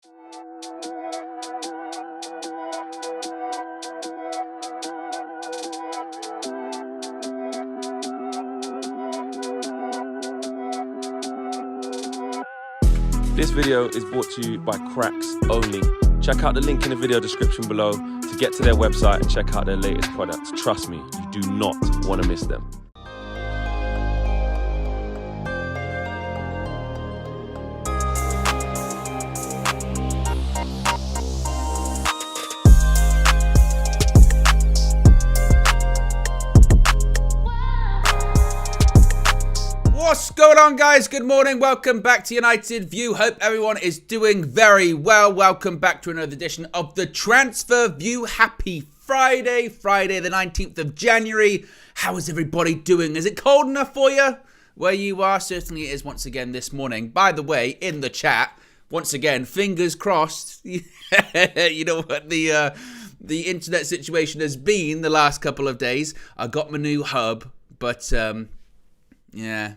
This video is brought to you by Cracks Only. Check out the link in the video description below to get to their website and check out their latest products. Trust me, you do not want to miss them. What's going on, guys? Good morning. Welcome back to United View. Hope everyone is doing very well. Welcome back to another edition of the Transfer View. Happy Friday, the 19th of January. How is everybody doing? Is it cold enough for you where you are? Certainly it is once again this morning. By the way, in the chat, once again, fingers crossed. You know what the internet situation has been the last couple of days. I got my new hub, but yeah,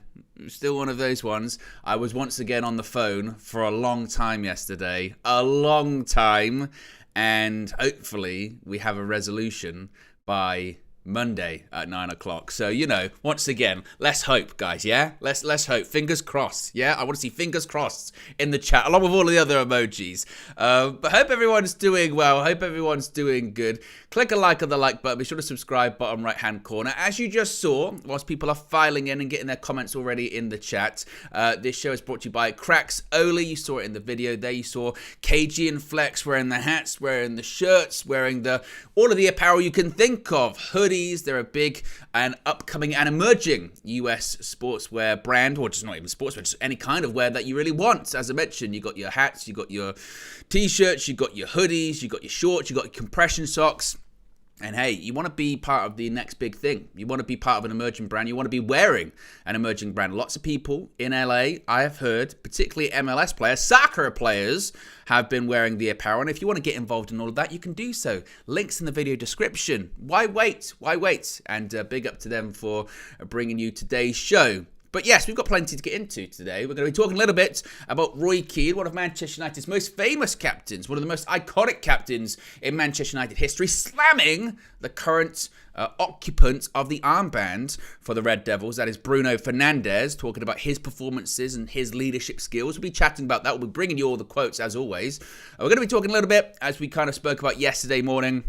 still one of those ones. I was once again on the phone for a long time yesterday. A long time. And hopefully we have a resolution by Monday at 9 o'clock. So, you know, once again, let's hope, guys, yeah? Let's hope. Fingers crossed, yeah? I want to see fingers crossed in the chat, along with all the other emojis. But hope everyone's doing well. Hope everyone's doing good. Click a like on the like button. Be sure to subscribe, bottom right-hand corner. As you just saw, whilst people are filing in and getting their comments already in the chat, this show is brought to you by Cracks Only. You saw it in the video there. You saw KG and Flex wearing the hats, wearing the shirts, wearing all of the apparel you can think of. Hoodies. They're a big and upcoming and emerging US sportswear brand, or just not even sportswear, just any kind of wear that you really want. As I mentioned, you got your hats, you got your t-shirts, you got your hoodies, you got your shorts, you got your compression socks. And hey, you want to be part of the next big thing. You want to be part of an emerging brand. You want to be wearing an emerging brand. Lots of people in LA, I have heard, particularly MLS players, soccer players, have been wearing the apparel. And if you want to get involved in all of that, you can do so. Links in the video description. Why wait? Why wait? And big up to them for bringing you today's show. But yes, we've got plenty to get into today. We're going to be talking a little bit about Roy Keane, one of Manchester United's most famous captains, one of the most iconic captains in Manchester United history, slamming the current occupant of the armband for the Red Devils, that is Bruno Fernandes, talking about his performances and his leadership skills. We'll be chatting about that. We'll be bringing you all the quotes, as always. We're going to be talking a little bit, as we kind of spoke about yesterday morning,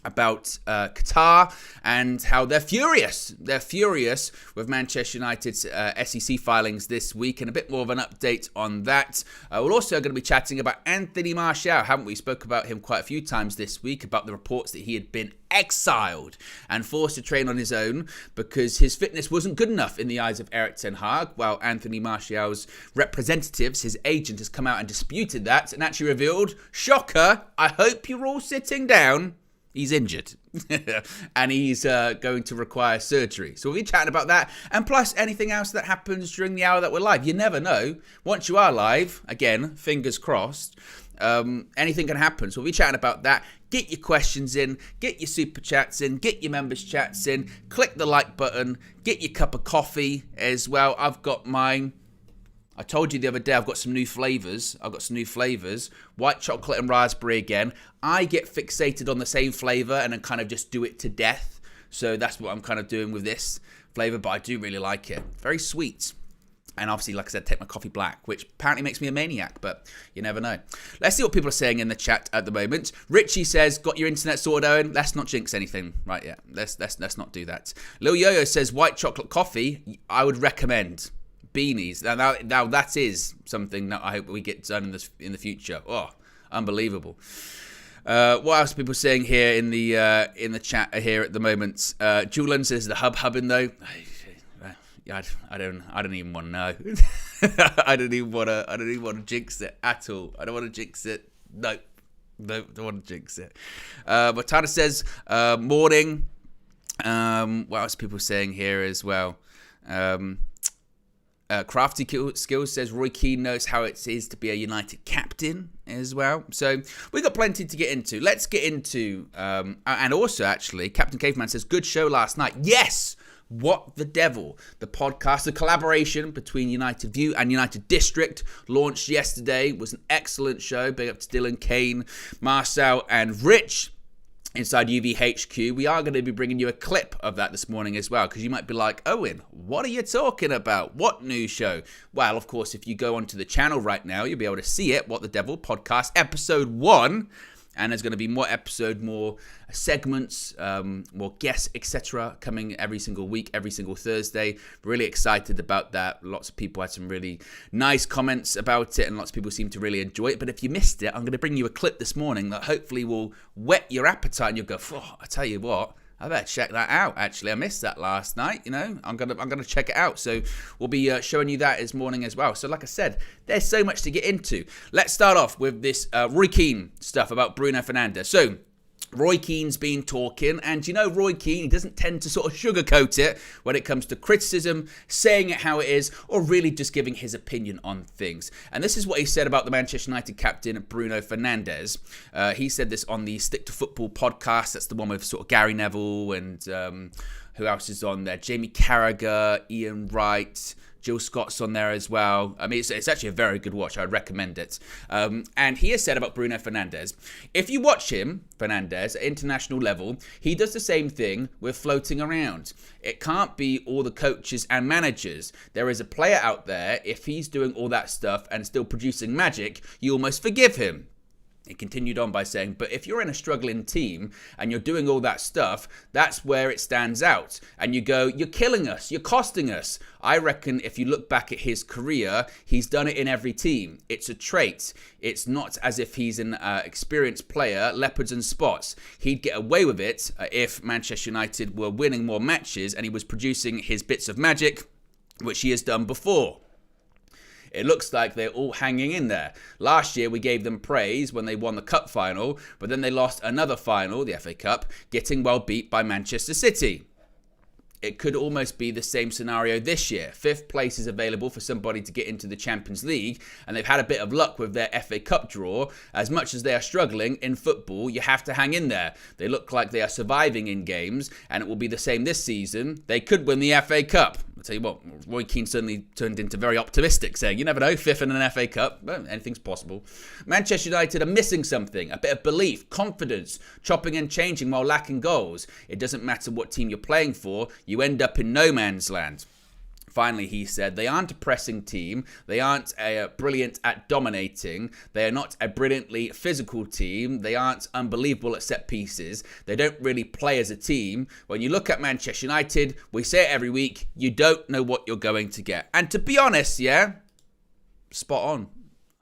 about Qatar and how they're furious. They're furious with Manchester United's SEC filings this week, and a bit more of an update on that. We're also going to be chatting about Anthony Martial, haven't we? Spoke about him quite a few times this week, about the reports that he had been exiled and forced to train on his own because his fitness wasn't good enough in the eyes of Erik ten Hag, while Anthony Martial's representatives, his agent, has come out and disputed that and actually revealed, shocker, I hope you're all sitting down, he's injured and he's going to require surgery. So we'll be chatting about that, and plus anything else that happens during the hour that we're live. You never know. Once you are live, again, fingers crossed, anything can happen. So we'll be chatting about that. Get your questions in, get your super chats in, get your members chats in, click the like button, get your cup of coffee as well. I've got mine. I told you the other day I've got some new flavours. White chocolate and raspberry again. I get fixated on the same flavour and then kind of just do it to death. So that's what I'm kind of doing with this flavour, but I do really like it. Very sweet. And obviously, like I said, take my coffee black, which apparently makes me a maniac, but you never know. Let's see what people are saying in the chat at the moment. Richie says, got your internet sorted, Owen? Let's not jinx anything right yet. Let's not do that. Lil Yo-Yo says, white chocolate coffee, I would recommend. Beanies. Now that is something that I hope we get done in the future. Oh, unbelievable. What else are people saying here in the chat here at the moment? Julian says the hubbing though. I don't even want to know. I don't even want to jinx it at all. I don't want to jinx it. No, don't want to jinx it. But Tana says morning. What else are people saying here as well? Crafty Skills says Roy Keane knows how it is to be a United captain as well. So we've got plenty to get into. Let's get into, and also actually, Captain Caveman says, good show last night. Yes! What the Devil, the podcast, the collaboration between United View and United District, launched yesterday. It was an excellent show. Big up to Dylan, Keane, Marcel and Rich inside UVHQ. We are going to be bringing you a clip of that this morning as well, because you might be like, Owen, what are you talking about? What new show? Well, of course, if you go onto the channel right now, you'll be able to see it. What the Devil podcast, episode 1. And there's going to be more segments, more guests, etc. coming every single week, every single Thursday. Really excited about that. Lots of people had some really nice comments about it, and lots of people seem to really enjoy it. But if you missed it, I'm going to bring you a clip this morning that hopefully will whet your appetite, and you'll go, oh, I tell you what, I better check that out. Actually, I missed that last night. I'm gonna check it out. So we'll be showing you that this morning as well. So like I said, there's so much to get into. Let's start off with this Roy Keane stuff about Bruno Fernandes. So Roy Keane's been talking, and Roy Keane, he doesn't tend to sort of sugarcoat it when it comes to criticism, saying it how it is, or really just giving his opinion on things. And this is what he said about the Manchester United captain, Bruno Fernandes. He said this on the Stick to Football podcast. That's the one with sort of Gary Neville and who else is on there? Jamie Carragher, Ian Wright, Jill Scott's on there as well. I mean, it's actually a very good watch. I'd recommend it. And he has said about Bruno Fernandes, if you watch him, Fernandes, at international level, he does the same thing with floating around. It can't be all the coaches and managers. There is a player out there, if he's doing all that stuff and still producing magic, you almost forgive him. He continued on by saying, but if you're in a struggling team and you're doing all that stuff, that's where it stands out. And you go, you're killing us, you're costing us. I reckon if you look back at his career, he's done it in every team. It's a trait. It's not as if he's an experienced player, leopards and spots. He'd get away with it if Manchester United were winning more matches and he was producing his bits of magic, which he has done before. It looks like they're all hanging in there. Last year, we gave them praise when they won the cup final, but then they lost another final, the FA Cup, getting well beat by Manchester City. It could almost be the same scenario this year. 5th place is available for somebody to get into the Champions League, and they've had a bit of luck with their FA Cup draw. As much as they are struggling in football, you have to hang in there. They look like they are surviving in games, and it will be the same this season. They could win the FA Cup. I'll tell you what, Roy Keane suddenly turned into very optimistic, saying, you never know, 5th in an FA Cup, well, anything's possible. Manchester United are missing something, a bit of belief, confidence, chopping and changing while lacking goals. It doesn't matter what team you're playing for, you end up in no man's land. Finally, he said, they aren't a pressing team. They aren't brilliant at dominating. They are not a brilliantly physical team. They aren't unbelievable at set pieces. They don't really play as a team. When you look at Manchester United, we say it every week, you don't know what you're going to get. And to be honest, yeah, spot on.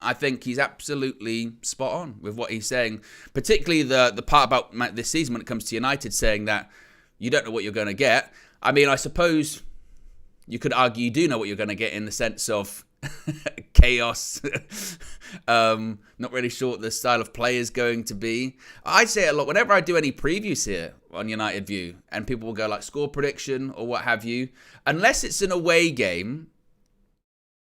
I think he's absolutely spot on with what he's saying, particularly the part about this season when it comes to United, saying that you don't know what you're going to get. I mean, I suppose you could argue you do know what you're going to get in the sense of chaos. Not really sure what the style of play is going to be. I say it a lot whenever I do any previews here on United View, and people will go like score prediction or what have you. Unless it's an away game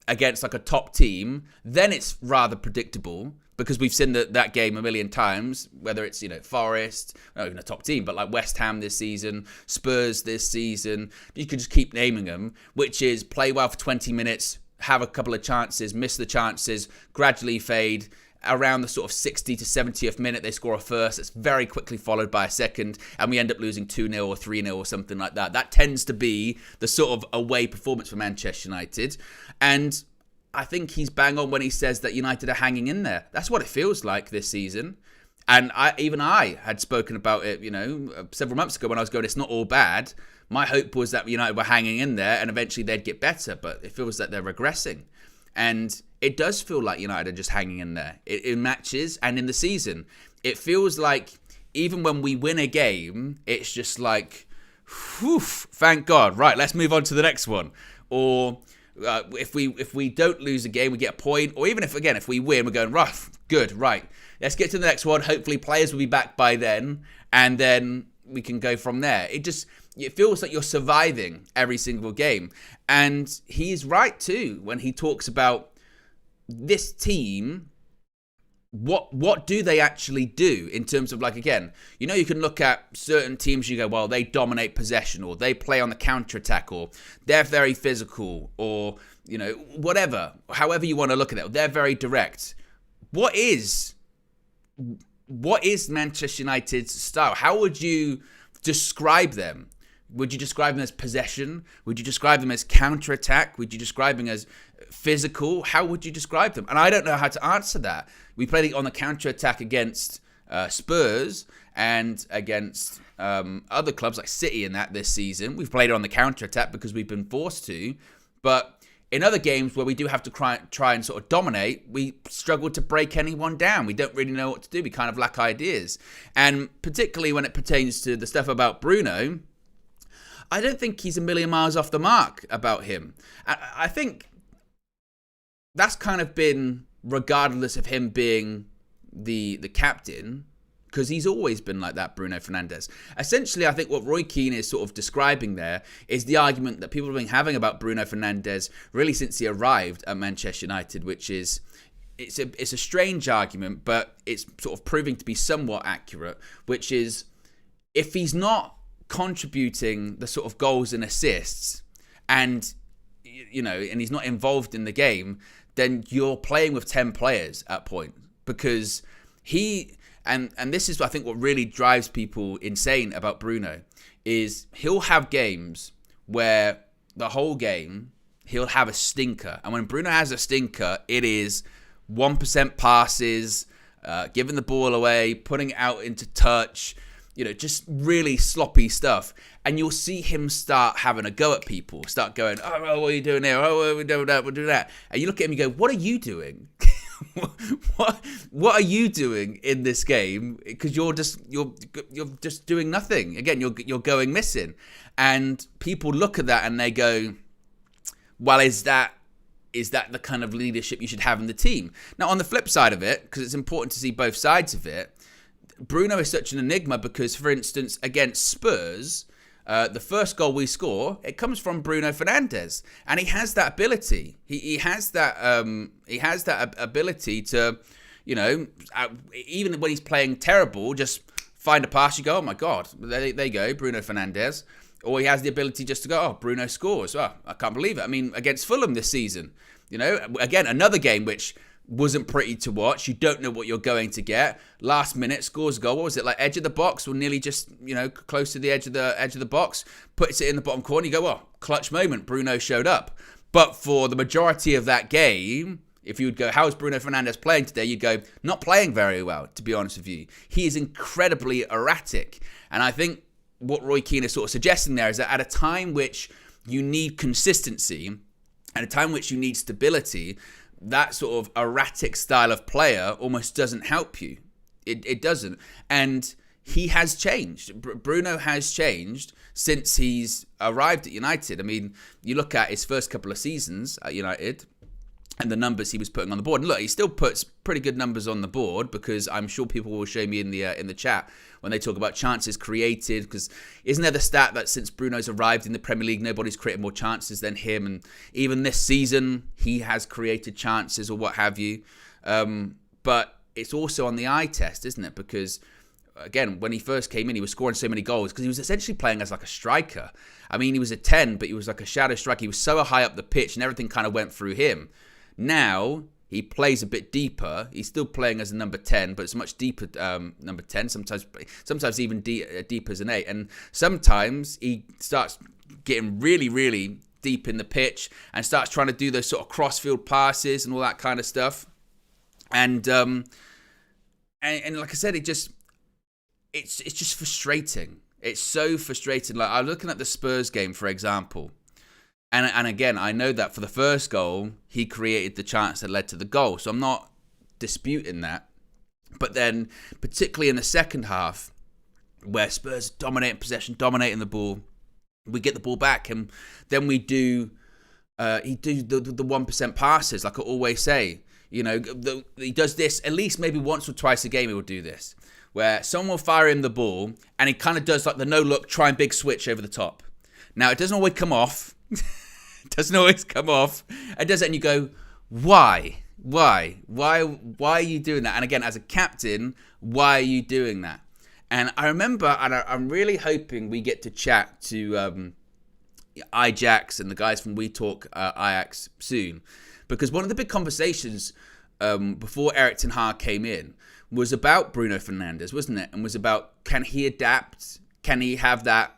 against like a top team, then it's rather predictable. Because we've seen that game a million times, whether it's, Forest, not even a top team, but like West Ham this season, Spurs this season. You could just keep naming them, which is play well for 20 minutes, have a couple of chances, miss the chances, gradually fade. Around the sort of 60 to 70th minute, they score a first. It's very quickly followed by a second, and we end up losing 2-0 or 3-0 or something like that. That tends to be the sort of away performance for Manchester United. And I think he's bang on when he says that United are hanging in there. That's what it feels like this season. And I had spoken about it, several months ago when I was going, it's not all bad. My hope was that United were hanging in there and eventually they'd get better, but it feels like they're regressing. And it does feel like United are just hanging in there in matches and in the season. It feels like even when we win a game, it's just like, whew, thank God. Right, let's move on to the next one. Or if we don't lose a game, we get a point. Or even if we win, we're going, rough, good, right. Let's get to the next one. Hopefully players will be back by then. And then we can go from there. It feels like you're surviving every single game. And he's right too when he talks about this team what do they actually do in terms of, like, again, you know, you can look at certain teams, you go, well, they dominate possession, or they play on the counter-attack, or they're very physical, or, you know, whatever, however you want to look at it, they're very direct. What is Manchester United's style? How would you describe them? Would you describe them as possession? Would you describe them as counter-attack? Would you describe them as physical? How would you describe them? And I don't know how to answer that. We played on the counter-attack against Spurs and against other clubs like City in that this season. We've played on the counter-attack because we've been forced to. But in other games where we do have to try and sort of dominate, we struggle to break anyone down. We don't really know what to do. We kind of lack ideas. And particularly when it pertains to the stuff about Bruno, I don't think he's a million miles off the mark about him. I think that's kind of been regardless of him being the captain, because he's always been like that, Bruno Fernandes. Essentially, I think what Roy Keane is sort of describing there is the argument that people have been having about Bruno Fernandes really since he arrived at Manchester United, which is, it's a strange argument, but it's sort of proving to be somewhat accurate, which is, if he's not contributing the sort of goals and assists, and you know, and he's not involved in the game, then you're playing with 10 players at point, because he and this is, I think, what really drives people insane about Bruno is he'll have games where the whole game he'll have a stinker, and when Bruno has a stinker, it is 1% passes, giving the ball away, putting it out into touch, you know, just really sloppy stuff. And you'll see him start having a go at people, start going, oh, what are you doing here? Oh, we'll do that, we'll do that. And you look at him and you go, what are you doing? What are you doing in this game? Because you're just doing nothing. Again, you're going missing. And people look at that and they go, well, is that the kind of leadership you should have in the team? Now, on the flip side of it, because it's important to see both sides of it, Bruno is such an enigma because, for instance, against Spurs, the first goal we score, it comes from Bruno Fernandes, and he has that ability. He has that ability to, you know, even when he's playing terrible, just find a pass. You go, oh my God, there you go, Bruno Fernandes. Or he has the ability just to go, oh, Bruno scores. Oh, I can't believe it. I mean, against Fulham this season, you know, again, another game which wasn't pretty to watch. You don't know what you're going to get. Last minute, scores a goal. What was it, like edge of the box, or nearly just, you know, close to the edge of the box? Puts it in the bottom corner. You go, well, clutch moment. Bruno showed up. But for the majority of that game, if you would go, how is Bruno Fernandes playing today? You'd go, not playing very well, to be honest with you. He is incredibly erratic. And I think what Roy Keane is sort of suggesting there is that at a time which you need consistency, at a time which you need stability, that sort of erratic style of player almost doesn't help you. It doesn't. And he has changed. Bruno has changed since he's arrived at United. I mean, you look at his first couple of seasons at United and the numbers he was putting on the board. And look, he still puts pretty good numbers on the board, because I'm sure people will show me in the chat when they talk about chances created, because isn't there the stat that since Bruno's arrived in the Premier League, nobody's created more chances than him, and even this season he has created chances or what have you. But it's also on the eye test, isn't it? Because again, when he first came in, he was scoring so many goals because he was essentially playing as like a striker. I mean, he was a 10, but he was like a shadow striker. He was so high up the pitch and everything kind of went through him. Now he plays a bit deeper. He's still playing as a number 10, but it's a much deeper number 10. Sometimes even deeper as an 8. And sometimes he starts getting really, really deep in the pitch and starts trying to do those sort of cross-field passes and all that kind of stuff. And like I said, it's just frustrating. It's so frustrating. Like, I'm looking at the Spurs game, for example. And again, I know that for the first goal, he created the chance that led to the goal. So I'm not disputing that. But then, particularly in the second half, where Spurs dominating possession, dominating the ball, we get the ball back, and then we do the 1% passes, like I always say. You know, he does this at least maybe once or twice a game. He will do this, where someone will fire him the ball, and he kind of does like the no-look, try and big switch over the top. Now, it doesn't always come off. It doesn't always come off. It does it, and you go, why? Why are you doing that? And again, as a captain, why are you doing that? And I remember, and I'm really hoping we get to chat to Ajax and the guys from We Talk Ajax soon, because one of the big conversations before Erik ten Hag came in was about Bruno Fernandes, wasn't it? And was about, can he adapt? Can he have that,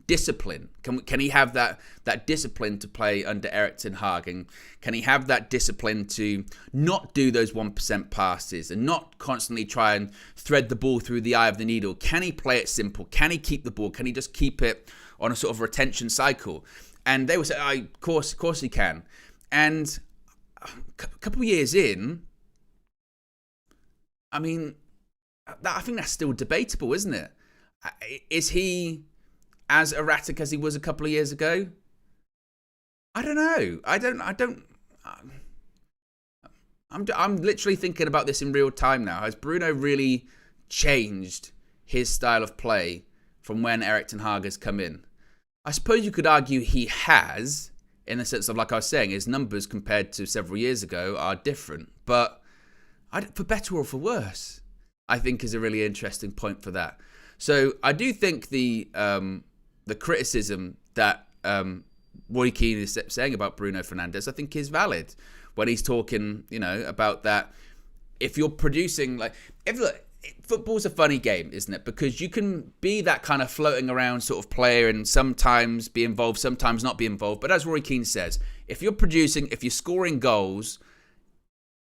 discipline? Can he have that discipline to play under Erik ten Hag? And can he have that discipline to not do those 1% passes and not constantly try and thread the ball through the eye of the needle? Can he play it simple? Can he keep the ball? Can he just keep it on a sort of retention cycle? And they would say, of course he can. And a couple of years in, I think that's still debatable, isn't it? Is he as erratic as he was a couple of years ago? I don't know. I'm literally thinking about this in real time now. Has Bruno really changed his style of play from when Erik ten Hag has come in? I suppose you could argue he has, in the sense of, like I was saying, his numbers compared to several years ago are different. But for better or for worse, I think is a really interesting point for that. So I do think the criticism that Roy Keane is saying about Bruno Fernandes, I think is valid when he's talking, about that. If you're producing, football's a funny game, isn't it? Because you can be that kind of floating around sort of player and sometimes be involved, sometimes not be involved. But as Roy Keane says, if you're scoring goals,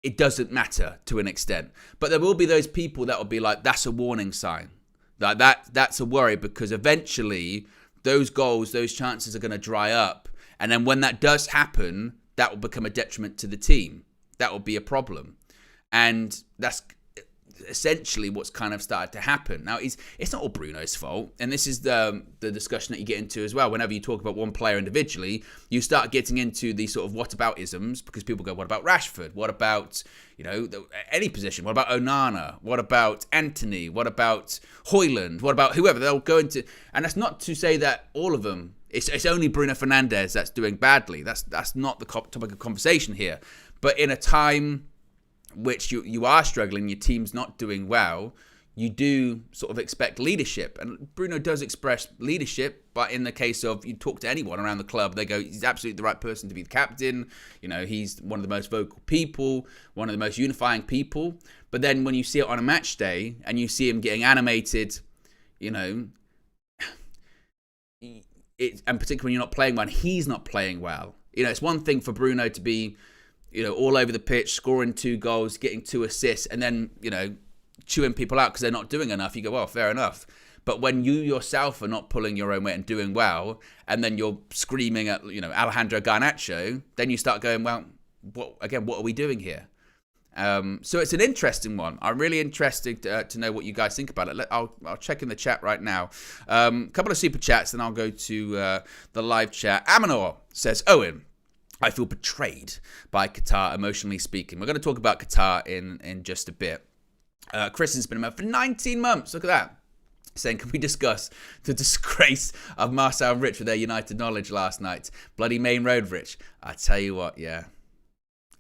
it doesn't matter to an extent. But there will be those people that will be like, that's a warning sign. Like that's a worry, because eventually those goals, those chances are going to dry up. And then when that does happen, that will become a detriment to the team. That will be a problem. And that's essentially what's kind of started to happen. Now, it's not all Bruno's fault. And this is the discussion that you get into as well. Whenever you talk about one player individually, you start getting into the sort of whataboutisms, because people go, what about Rashford? What about, any position? What about Onana? What about Anthony? What about Højlund? What about whoever? They'll go into, and that's not to say that all of them, it's only Bruno Fernandes that's doing badly. That's not the topic of conversation here. But in a time which you are struggling, your team's not doing well, you do sort of expect leadership. And Bruno does express leadership, but in the case of, you talk to anyone around the club, they go, he's absolutely the right person to be the captain. He's one of the most vocal people, one of the most unifying people. But then when you see it on a match day and you see him getting animated, and particularly when you're not playing well, and he's not playing well. It's one thing for Bruno to be all over the pitch, scoring 2 goals, getting 2 assists, and then, chewing people out because they're not doing enough. You go, well, fair enough. But when you yourself are not pulling your own weight and doing well, and then you're screaming at, Alejandro Garnacho, then you start going, well, what are we doing here? So it's an interesting one. I'm really interested to know what you guys think about it. I'll check in the chat right now. A couple of super chats, then I'll go to the live chat. Amanor says, Owen, I feel betrayed by Qatar, emotionally speaking. We're going to talk about Qatar in just a bit. Kristen's been a member for 19 months. Look at that. Saying, can we discuss the disgrace of Marcel and Rich with their United knowledge last night? Bloody Main Road, Rich. I tell you what, yeah.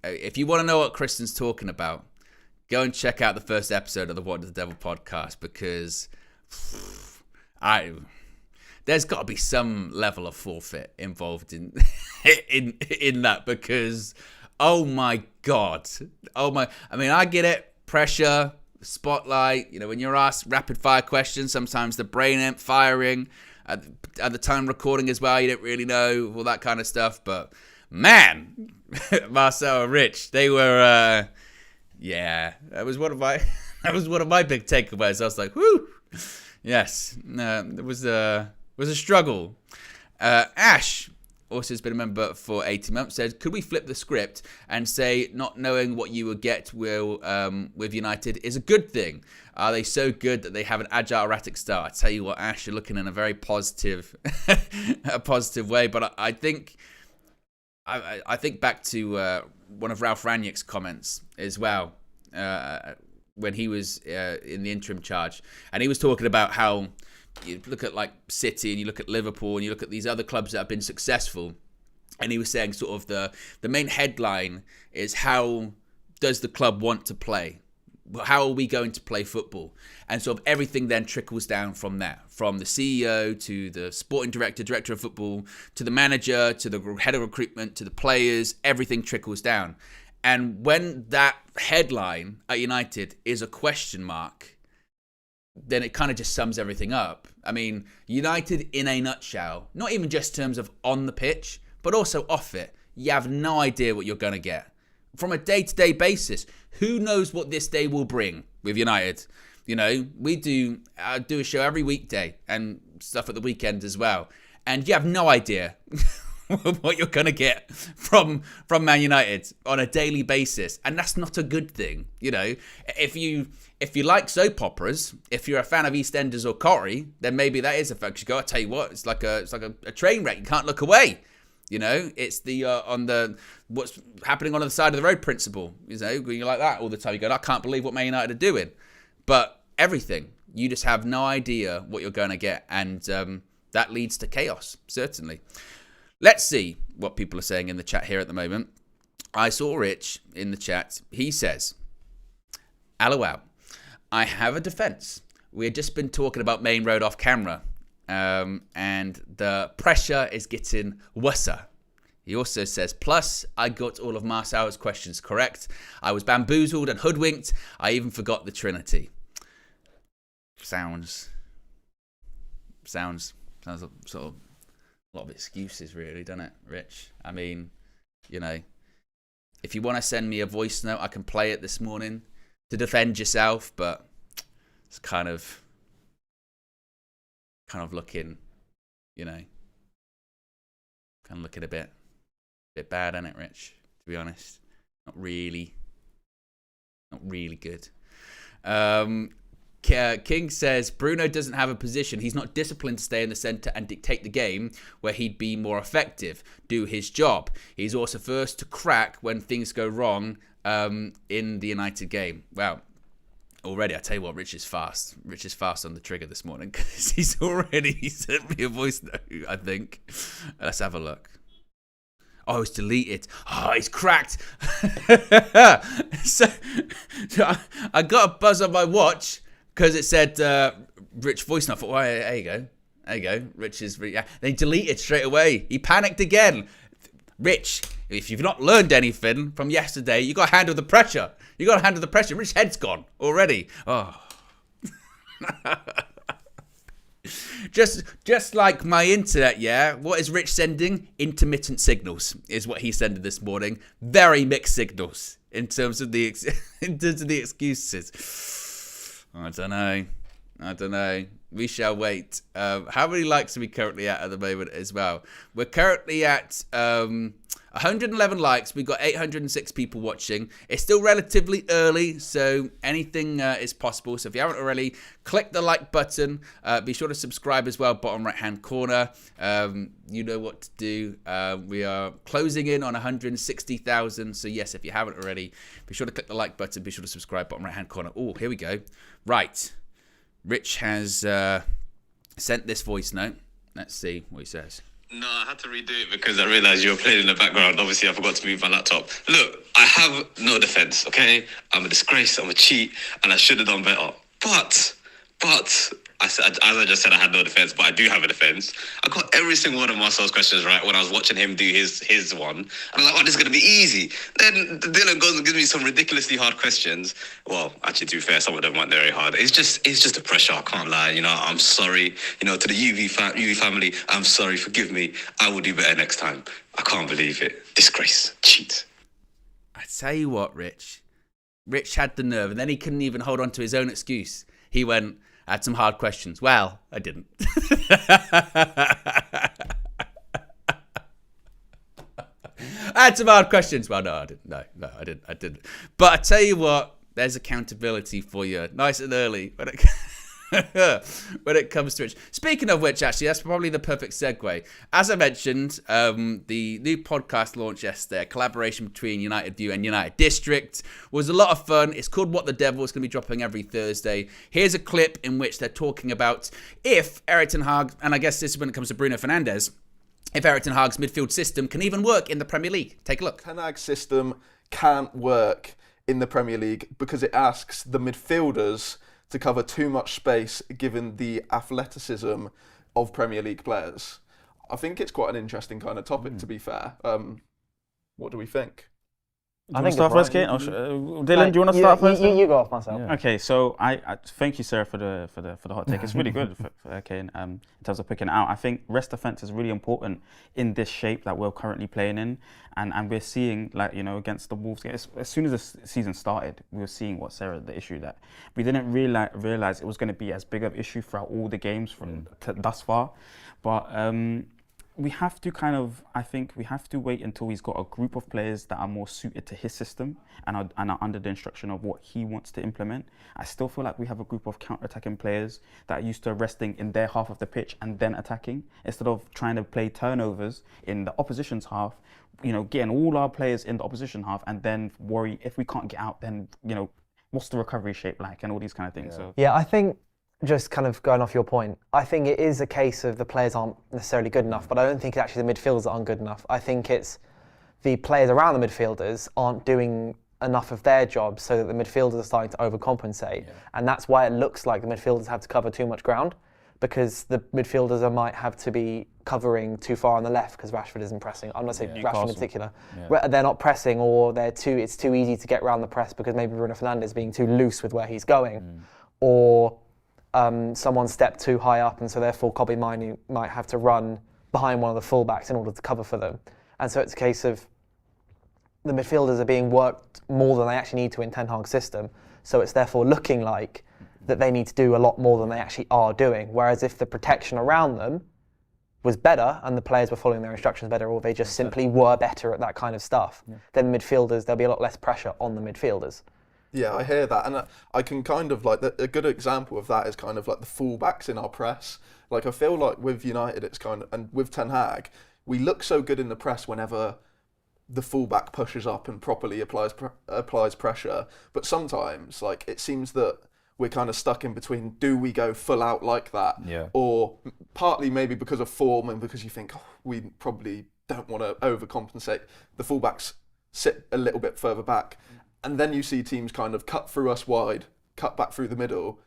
If you want to know what Kristen's talking about, go and check out the first episode of the What Does the Devil podcast, because there's got to be some level of forfeit involved in that, because oh my God. I get it. Pressure, spotlight, when you're asked rapid fire questions, sometimes the brain ain't firing at the time recording as well. You don't really know all that kind of stuff, but man, Marcel and Rich, they were, that was one of my big takeaways. I was like, whoo, yes, it was a struggle. Ash also has been a member for 18 months, says, could we flip the script and say not knowing what you will get with United is a good thing? Are they so good that they have an agile, erratic style? I tell you what, Ash, you're looking in a very positive way. But I think back to one of Ralph Rangnick's comments as well, when he was in the interim charge. And he was talking about how you look at like City and you look at Liverpool and you look at these other clubs that have been successful, And he was saying sort of the main headline is, how does the club want to play? How are we going to play football? And sort of everything then trickles down from there, from the CEO to the sporting director of football, to the manager, to the head of recruitment, to the players. Everything trickles down. And when that headline at United is a question mark, then it kind of just sums everything up. I mean, United in a nutshell, not even just in terms of on the pitch, but also off it. You have no idea what you're going to get. From a day-to-day basis, who knows what this day will bring with United? You know, I do a show every weekday and stuff at the weekend as well. And you have no idea what you're going to get from Man United on a daily basis. And that's not a good thing. You know, if you like soap operas, if you're a fan of EastEnders or Corrie, then maybe that is a fact. You go, I tell you what, it's like a train wreck. You can't look away. You know, it's the on the what's happening on the side of the road principle. You know, you're like that all the time. You go, I can't believe what Man United are doing. But everything, you just have no idea what you're going to get. And that leads to chaos, certainly. Let's see what people are saying in the chat here at the moment. I saw Rich in the chat. He says, LOL, I have a defence. We had just been talking about Main Road off camera. And the pressure is getting worse. He also says, plus, I got all of Marcel's questions correct. I was bamboozled and hoodwinked. I even forgot the Trinity. Sounds sort of a lot of excuses, really, doesn't it, Rich? I mean, you know, if you want to send me a voice note, I can play it this morning to defend yourself, but it's kind of looking, you know, kind of looking a bit bad, isn't it, Rich? To be honest, not really good. King says Bruno doesn't have a position. He's not disciplined to stay in the centre and dictate the game where he'd be more effective, do his job. He's also first to crack when things go wrong in the United game. Wow. Already, I tell you what, Rich is fast. Rich is fast on the trigger this morning because he's already sent me a voice note, I think. Let's have a look. Oh, it's deleted. Oh, he's cracked. so I got a buzz on my watch because it said Rich voice note. I thought, well, there you go. There you go. Rich is... Then he deleted straight away. He panicked again. Rich, if you've not learned anything from yesterday, you got to handle the pressure. You got to handle the pressure. Rich's head's gone already. Oh. Just like my internet, yeah? What is Rich sending? Intermittent signals is what he sent this morning. Very mixed signals in terms of the excuses. I don't know. We shall wait. How many likes are we currently at the moment as well? We're currently at 111 likes. We've got 806 people watching. It's still relatively early, so anything is possible. So if you haven't already, click the like button. Be sure to subscribe as well, bottom right-hand corner. You know what to do. We are closing in on 160,000. So yes, if you haven't already, be sure to click the like button. Be sure to subscribe, bottom right-hand corner. Oh, here we go. Right. Rich has sent this voice note. Let's see what he says. No, I had to redo it because I realised you were playing in the background. Obviously, I forgot to move my laptop. Look, I have no defence, okay? I'm a disgrace, I'm a cheat, and I should have done better. But, I said, as I just said, I had no defence, but I do have a defence. I got every single one of Marcel's questions right when I was watching him do his one. And I was like, oh, this is going to be easy. Then Dylan goes and gives me some ridiculously hard questions. Well, actually, to be fair, some of them weren't very hard. It's just the pressure, I can't lie. You know, I'm sorry. You know, to the UV family, I'm sorry, forgive me. I will do better next time. I can't believe it. Disgrace. Cheat. I tell you what, Rich. Rich had the nerve, and then he couldn't even hold on to his own excuse. He went... I had some hard questions. Well, I didn't. I had some hard questions. Well, no, I didn't. No, I didn't. But I tell you what, there's accountability for you, nice and early when it comes to it. Speaking of which, actually, that's probably the perfect segue. As I mentioned, the new podcast launched yesterday, a collaboration between United View and United District, was a lot of fun. It's called What the Devil. It's going to be dropping every Thursday. Here's a clip in which they're talking about if Eric Ten Hag, and I guess this is when it comes to Bruno Fernandes, if Erik ten Hag's midfield system can even work in the Premier League. Take a look. Ten Hag's system can't work in the Premier League because it asks the midfielders to cover too much space given the athleticism of Premier League players. I think it's quite an interesting kind of topic, to be fair. What do we think? I think start first, Kane. Dylan, do you want to start first? You go off myself. Yeah. Okay, so I thank you, sir, for the hot take. It's really good for Kane in terms of picking it out. I think rest defense is really important in this shape that we're currently playing in, and we're seeing, like, against the Wolves. As soon as the season started, we were seeing the issue that we didn't realize it was going to be as big of an issue throughout all the games from thus far, but. We have to I think we have to wait until he's got a group of players that are more suited to his system and are under the instruction of what he wants to implement. I still feel like we have a group of counter-attacking players that are used to resting in their half of the pitch and then attacking, instead of trying to play turnovers in the opposition's half, getting all our players in the opposition half and then worry if we can't get out, then, what's the recovery shape like and all these kind of things. Yeah, I think, just kind of going off your point, I think it is a case of the players aren't necessarily good enough, but I don't think it's actually the midfielders that aren't good enough. I think it's the players around the midfielders aren't doing enough of their job so that the midfielders are starting to overcompensate. And that's why it looks like the midfielders have to cover too much ground, because the midfielders might have to be covering too far on the left because Rashford isn't pressing. I'm not saying Rashford in particular. They're not pressing, or it's too easy to get around the press because maybe Bruno Fernandes is being too loose with where he's going. Or someone stepped too high up, and so therefore Kobbie Mainoo might have to run behind one of the fullbacks in order to cover for them. And so it's a case of the midfielders are being worked more than they actually need to in Ten Hag's system. So it's therefore looking like that they need to do a lot more than they actually are doing. Whereas if the protection around them was better and the players were following their instructions better, or they just simply were better at that kind of stuff, then midfielders, there'll be a lot less pressure on the midfielders. Yeah, I hear that, and I can kind of like a good example of that is kind of like the fullbacks in our press. Like I feel like with United, it's kind of, and with Ten Hag, we look so good in the press whenever the fullback pushes up and properly applies pressure. But sometimes, like, it seems that we're kind of stuck in between. Do we go full out like that, or partly maybe because of form and because you think we probably don't want to overcompensate, the fullbacks sit a little bit further back. And then you see teams kind of cut through us wide, cut back through the middle,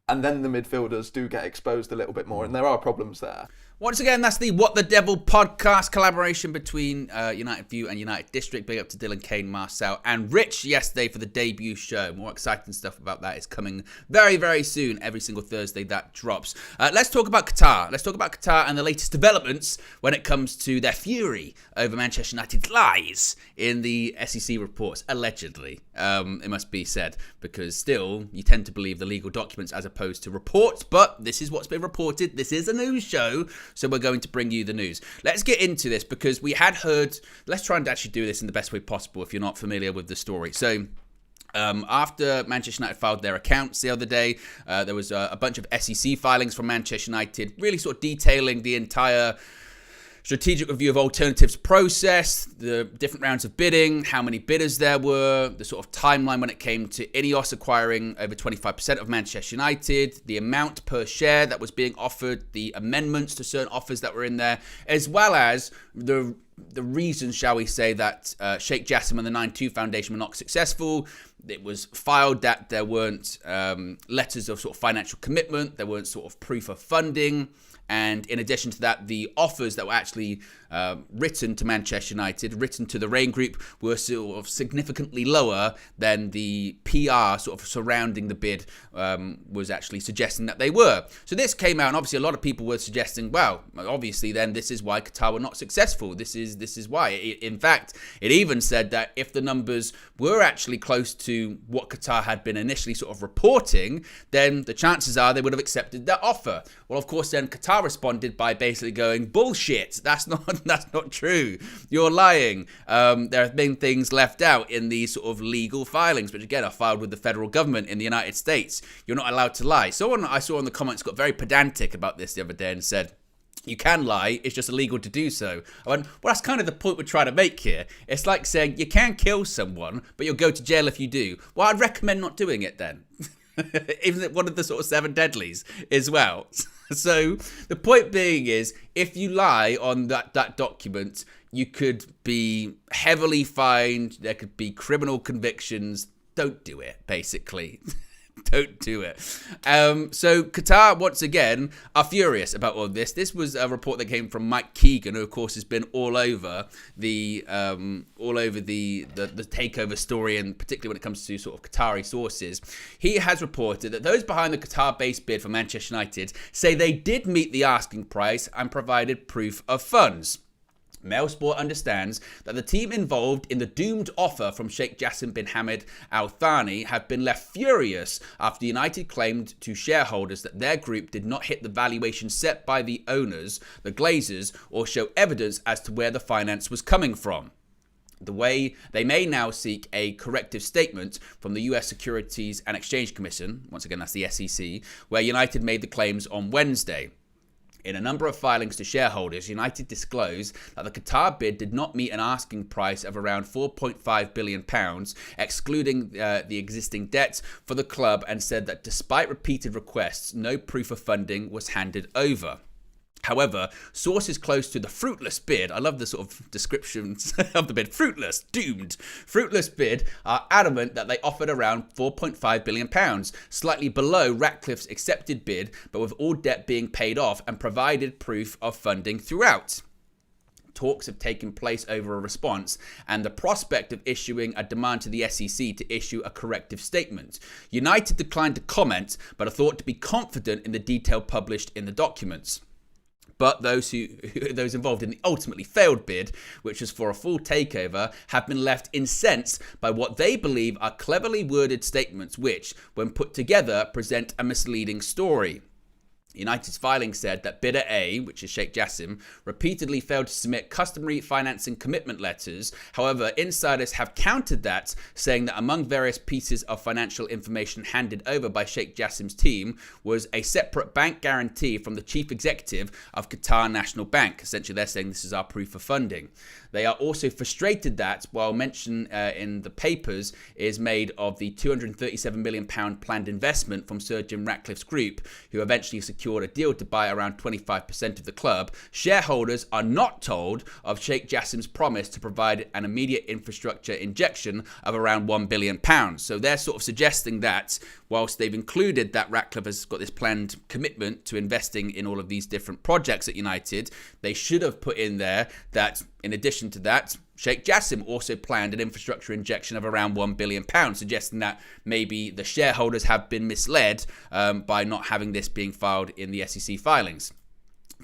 and then the midfielders do get exposed a little bit more, and there are problems there. Once again, that's the What the Devil podcast collaboration between United View and United District. Big up to Dylan, Kane, Marcel, and Rich yesterday for the debut show. More exciting stuff about that is coming very, very soon. Every single Thursday that drops. Let's talk about Qatar. Let's talk about Qatar and the latest developments when it comes to their fury over Manchester United's lies in the SEC reports, allegedly. It must be said, because still you tend to believe the legal documents as opposed to reports, but this is what's been reported. This is a news show, so we're going to bring you the news. Let's get into this, because we had heard, let's try and actually do this in the best way possible if you're not familiar with the story. So after Manchester United filed their accounts the other day, there was a bunch of SEC filings from Manchester United, really sort of detailing the entire strategic review of alternatives process, the different rounds of bidding, how many bidders there were, the sort of timeline when it came to Ineos acquiring over 25% of Manchester United, the amount per share that was being offered, the amendments to certain offers that were in there, as well as the reasons, shall we say, that Sheikh Jassim and the 9-2 Foundation were not successful. It was filed that there weren't letters of sort of financial commitment, there weren't sort of proof of funding. And in addition to that, the offers that were actually written to Manchester United, written to the Rain Group, were sort of significantly lower than the PR sort of surrounding the bid was actually suggesting that they were. So this came out, and obviously a lot of people were suggesting, well, obviously then this is why Qatar were not successful. This is why. In fact, it even said that if the numbers were actually close to what Qatar had been initially sort of reporting, then the chances are they would have accepted that offer. Well, of course, then Qatar responded by basically going, bullshit, that's not true. You're lying. There have been things left out in these sort of legal filings, which again are filed with the federal government in the United States. You're not allowed to lie. Someone I saw in the comments got very pedantic about this the other day and said, you can lie, it's just illegal to do so. I went, well, that's kind of the point we're trying to make here. It's like saying you can kill someone, but you'll go to jail if you do. Well, I'd recommend not doing it then. Even one of the sort of 7 deadlies as well. So the point being is, if you lie on that document, you could be heavily fined. There could be criminal convictions. Don't do it, basically. Don't do it. So Qatar, once again, are furious about all this. This was a report that came from Mike Keegan, who of course has been all over the takeover story, and particularly when it comes to sort of Qatari sources. He has reported that those behind the Qatar-based bid for Manchester United say they did meet the asking price and provided proof of funds. Mailsport understands that the team involved in the doomed offer from Sheikh Jassim bin Hamad Al Thani have been left furious after United claimed to shareholders that their group did not hit the valuation set by the owners, the Glazers, or show evidence as to where the finance was coming from. They may now seek a corrective statement from the US Securities and Exchange Commission, once again that's the SEC, where United made the claims on Wednesday. In a number of filings to shareholders, United disclosed that the Qatar bid did not meet an asking price of around £4.5 billion, excluding the existing debt for the club, and said that despite repeated requests, no proof of funding was handed over. However, sources close to the fruitless bid, I love the sort of descriptions of the bid, fruitless, doomed, fruitless bid, are adamant that they offered around £4.5 billion, slightly below Ratcliffe's accepted bid, but with all debt being paid off, and provided proof of funding throughout. Talks have taken place over a response and the prospect of issuing a demand to the SEC to issue a corrective statement. United declined to comment, but are thought to be confident in the detail published in the documents. But those involved in the ultimately failed bid, which was for a full takeover, have been left incensed by what they believe are cleverly worded statements which, when put together, present a misleading story. United's filing said that bidder A, which is Sheikh Jassim, repeatedly failed to submit customary financing commitment letters. However, insiders have countered that, saying that among various pieces of financial information handed over by Sheikh Jassim's team was a separate bank guarantee from the chief executive of Qatar National Bank. Essentially, they're saying this is our proof of funding. They are also frustrated that, while mention in the papers is made of the £237 million planned investment from Sir Jim Ratcliffe's group, who eventually secured a deal to buy around 25% of the club, shareholders are not told of Sheikh Jassim's promise to provide an immediate infrastructure injection of around £1 billion. So they're sort of suggesting that, whilst they've included that Ratcliffe has got this planned commitment to investing in all of these different projects at United, they should have put in there that, in addition to that, Sheikh Jassim also planned an infrastructure injection of around £1 billion, suggesting that maybe the shareholders have been misled by not having this being filed in the SEC filings.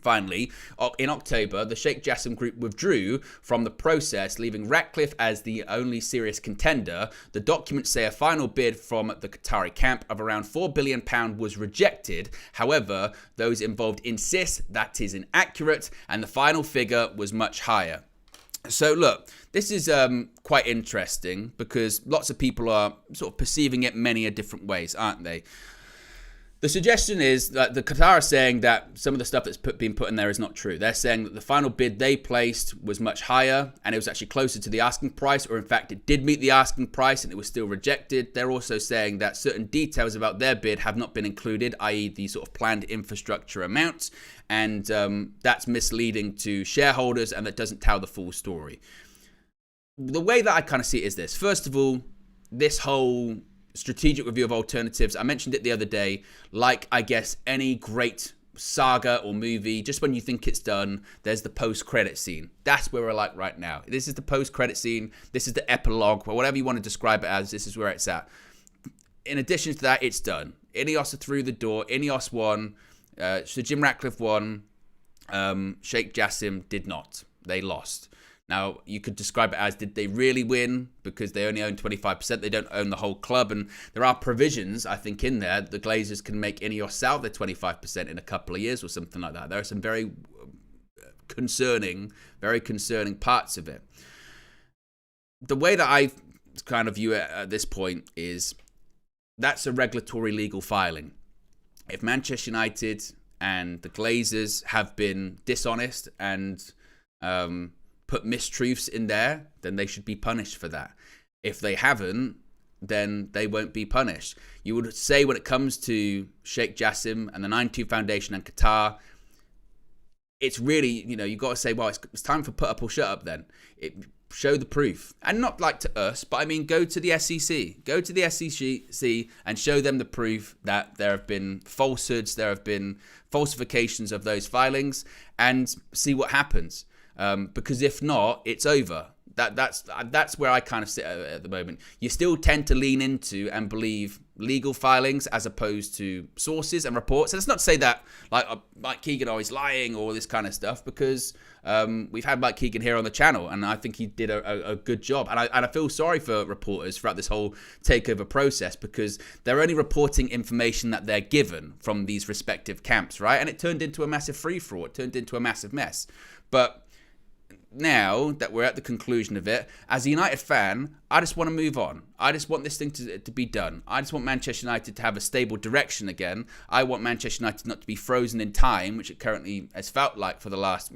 Finally, in October, the Sheikh Jassim Group withdrew from the process, leaving Ratcliffe as the only serious contender. The documents say a final bid from the Qatari camp of around £4 billion was rejected. However, those involved insist that is inaccurate, and the final figure was much higher. So look, this is quite interesting because lots of people are sort of perceiving it many a different ways, aren't they? The suggestion is that the Qatar are saying that some of the stuff that's been put in there is not true. They're saying that the final bid they placed was much higher and it was actually closer to the asking price, or in fact it did meet the asking price and it was still rejected. They're also saying that certain details about their bid have not been included, i.e. the sort of planned infrastructure amount, and that's misleading to shareholders and that doesn't tell the full story. The way that I kind of see it is this. First of all, this whole strategic review of alternatives, I mentioned it the other day, like I guess any great saga or movie, just when you think it's done, there's the post-credit scene. That's where we're like right now. This is the post-credit scene, this is the epilogue, or whatever you want to describe it as, this is where it's at. In addition to that, it's done. Ineos are through the door, Ineos won, Sir Jim Ratcliffe won, Sheikh Jassim did not. They lost. Now, you could describe it as, did they really win? Because they only own 25%. They don't own the whole club. And there are provisions, I think, in there. The Glazers can make Ineos sell their 25% in a couple of years or something like that. There are some very concerning parts of it. The way that I kind of view it at this point is that's a regulatory legal filing. If Manchester United and the Glazers have been dishonest and put mistruths in there, then they should be punished for that. If they haven't, then they won't be punished. You would say when it comes to Sheikh Jassim and the 92 Foundation and Qatar, it's really, you've got to say, well, it's time for put up or shut up then. Show the proof. And not like to us, but I mean, go to the SEC. Go to the SEC and show them the proof that there have been falsehoods, there have been falsifications of those filings, and see what happens. Because if not, it's over. That's where I kind of sit at the moment. You still tend to lean into and believe legal filings as opposed to sources and reports. And it's not to say that Mike Keegan always lying or all this kind of stuff, because we've had Mike Keegan here on the channel, and I think he did a good job. And I feel sorry for reporters throughout this whole takeover process, because they're only reporting information that they're given from these respective camps, right? And it turned into a massive free-for-all. It turned into a massive mess. But now that we're at the conclusion of it, as a United fan, I just want to move on. I just want this thing to be done. I just want Manchester United to have a stable direction again. I want Manchester United not to be frozen in time, which it currently has felt like for the last,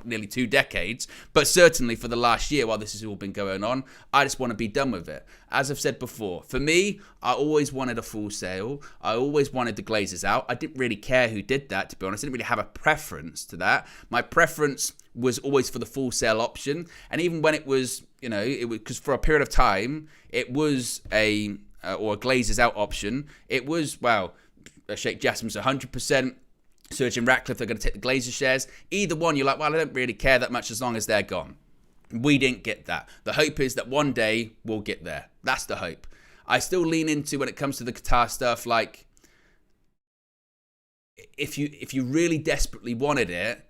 nearly 2 decades, but certainly for the last year while this has all been going on. I just want to be done with it. As I've said before, for me, I always wanted a full sale. I always wanted the Glazers out. I didn't really care who did that, to be honest. I didn't really have a preference to that. My preference was always for the full sale option. And even when it was, because for a period of time, it was a Glazers out option. It was, Sheikh Jassim's 100%. Sergeant Ratcliffe, they're going to take the Glazer shares. Either one, you're like, well, I don't really care that much as long as they're gone. We didn't get that. The hope is that one day we'll get there. That's the hope. I still lean into, when it comes to the Qatar stuff, like, if you really desperately wanted it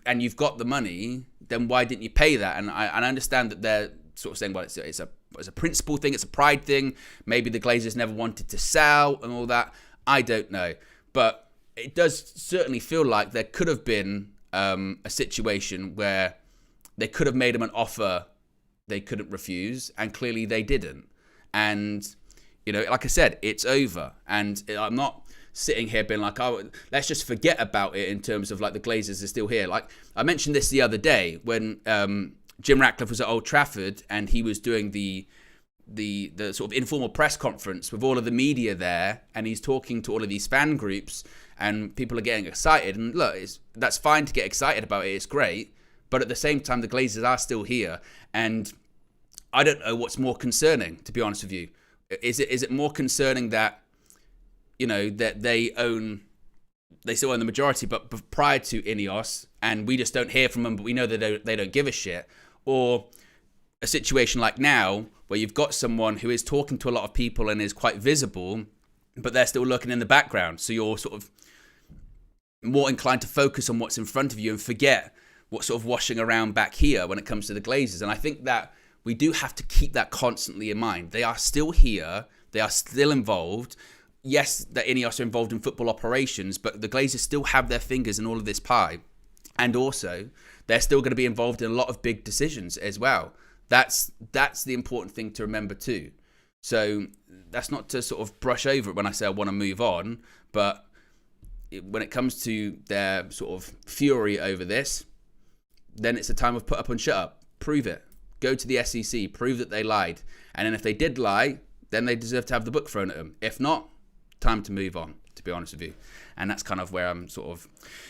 and you've got the money, then why didn't you pay that? And I understand that they're sort of saying, well, it's a principle thing, it's a pride thing. Maybe the Glazers never wanted to sell and all that. I don't know. But it does certainly feel like there could have been a situation where they could have made them an offer they couldn't refuse, and clearly they didn't. And, like I said, it's over. And I'm not sitting here being like, oh, let's just forget about it in terms of like the Glazers are still here. Like I mentioned this the other day when Jim Ratcliffe was at Old Trafford and he was doing the sort of informal press conference with all of the media there, and he's talking to all of these fan groups, and people are getting excited. And look, that's fine to get excited about it. It's great. But at the same time, the Glazers are still here. And I don't know what's more concerning, to be honest with you. Is it more concerning that, that they still own the majority, but prior to Ineos, and we just don't hear from them, but we know that they don't give a shit? Or a situation like now, where you've got someone who is talking to a lot of people and is quite visible, but they're still lurking in the background. So you're sort of more inclined to focus on what's in front of you and forget what's sort of washing around back here when it comes to the Glazers. And I think that we do have to keep that constantly in mind. They are still here. They are still involved. Yes, the Ineos are involved in football operations, but the Glazers still have their fingers in all of this pie. And also, they're still going to be involved in a lot of big decisions as well. That's the important thing to remember too. So that's not to sort of brush over it when I say I want to move on, but when it comes to their sort of fury over this, then it's a time of put up and shut up. Prove it. Go to the SEC. Prove that they lied. And then if they did lie, then they deserve to have the book thrown at them. If not, time to move on, to be honest with you. And that's kind of where I'm sort of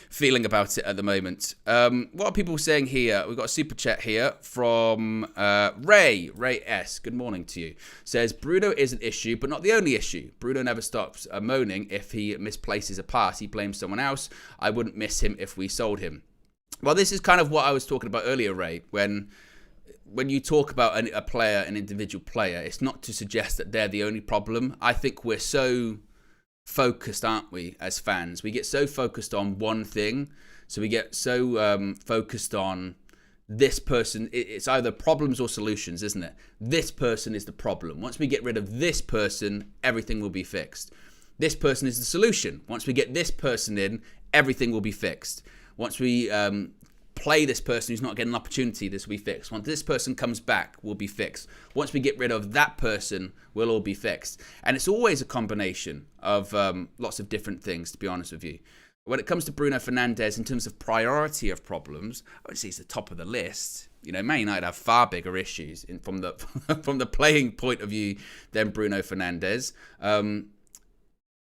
feeling about it at the moment. What are people saying here? We've got a super chat here from Ray S. Good morning to you. Says, Bruno is an issue, but not the only issue. Bruno never stops moaning if he misplaces a pass. He blames someone else. I wouldn't miss him if we sold him. Well, this is kind of what I was talking about earlier, Ray. When you talk about a player, an individual player, it's not to suggest that they're the only problem. I think we're so focused, aren't we, as fans? We get so focused on one thing. So we get so focused on this person. It's either problems or solutions, isn't it? This person is the problem. Once we get rid of this person, everything will be fixed. This person is the solution. Once we get this person in, everything will be fixed. Once we play this person who's not getting an opportunity, this will be fixed. Once this person comes back, we'll be fixed. Once we get rid of that person, we'll all be fixed. And it's always a combination of lots of different things, to be honest with you. when it comes to Bruno Fernandes in terms of priority of problems, I would say he's the top of the list. You know, Man United have far bigger issues from the from the playing point of view than Bruno Fernandes.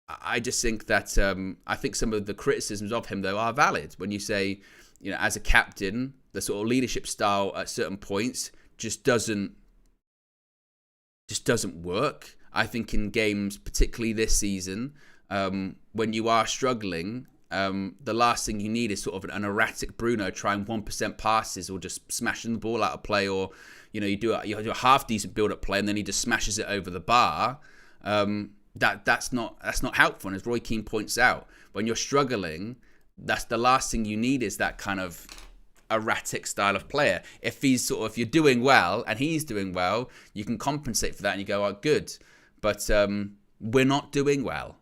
I just think that I think some of the criticisms of him though are valid. When you say, you know, as a captain, the sort of leadership style at certain points just doesn't work. I think in games, particularly this season, when you are struggling, the last thing you need is sort of an erratic Bruno trying 1% passes or just smashing the ball out of play, or you know you do a half decent build up play and then he just smashes it over the bar. That's not helpful. And as Roy Keane points out, when you're struggling, that's the last thing you need is that kind of erratic style of player. If you're doing well and he's doing well, you can compensate for that and you go, oh, good. But we're not doing well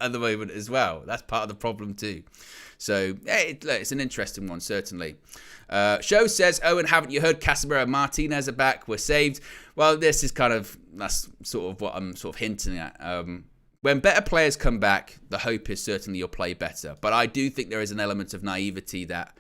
at the moment as well. That's part of the problem too. So it's an interesting one, certainly. Show says, Owen, haven't you heard Casemiro and Martinez are back? We're saved. Well, that's sort of what I'm sort of hinting at. When better players come back, the hope is certainly you'll play better. But I do think there is an element of naivety that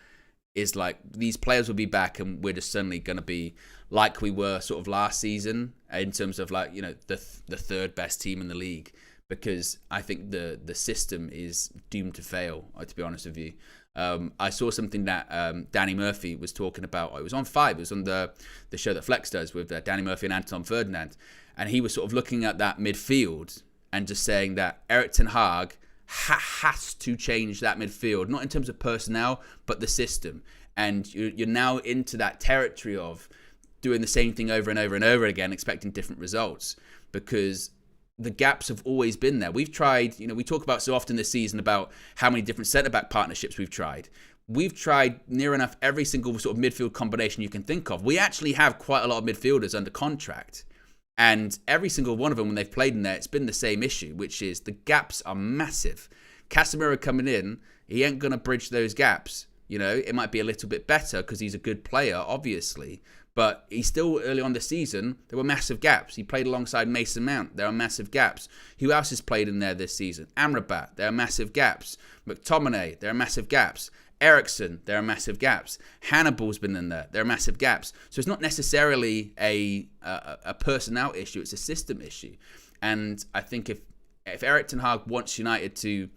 is like, these players will be back and we're just suddenly going to be like we were sort of last season in terms of like, you know, the third best team in the league. Because I think the system is doomed to fail, to be honest with you. I saw something that Danny Murphy was talking about. It was on 5. It was on the show that Flex does with Danny Murphy and Anton Ferdinand. And he was sort of looking at that midfield and just saying that Erik ten Hag has to change that midfield, not in terms of personnel, but the system. And you're now into that territory of doing the same thing over and over and over again, expecting different results. Because the gaps have always been there. We've tried, you know, we talk about so often this season about how many different centre-back partnerships we've tried. We've tried near enough every single sort of midfield combination you can think of. We actually have quite a lot of midfielders under contract. And every single one of them, when they've played in there, it's been the same issue, which is the gaps are massive. Casemiro coming in, he ain't going to bridge those gaps. You know, it might be a little bit better because he's a good player, obviously. But he's still early on the season, there were massive gaps. He played alongside Mason Mount. There are massive gaps. Who else has played in there this season? Amrabat, there are massive gaps. McTominay, there are massive gaps. Ericsson, there are massive gaps. Hannibal's been in there. There are massive gaps. So it's not necessarily a personnel issue. It's a system issue. And I think if Erik ten Hag wants United to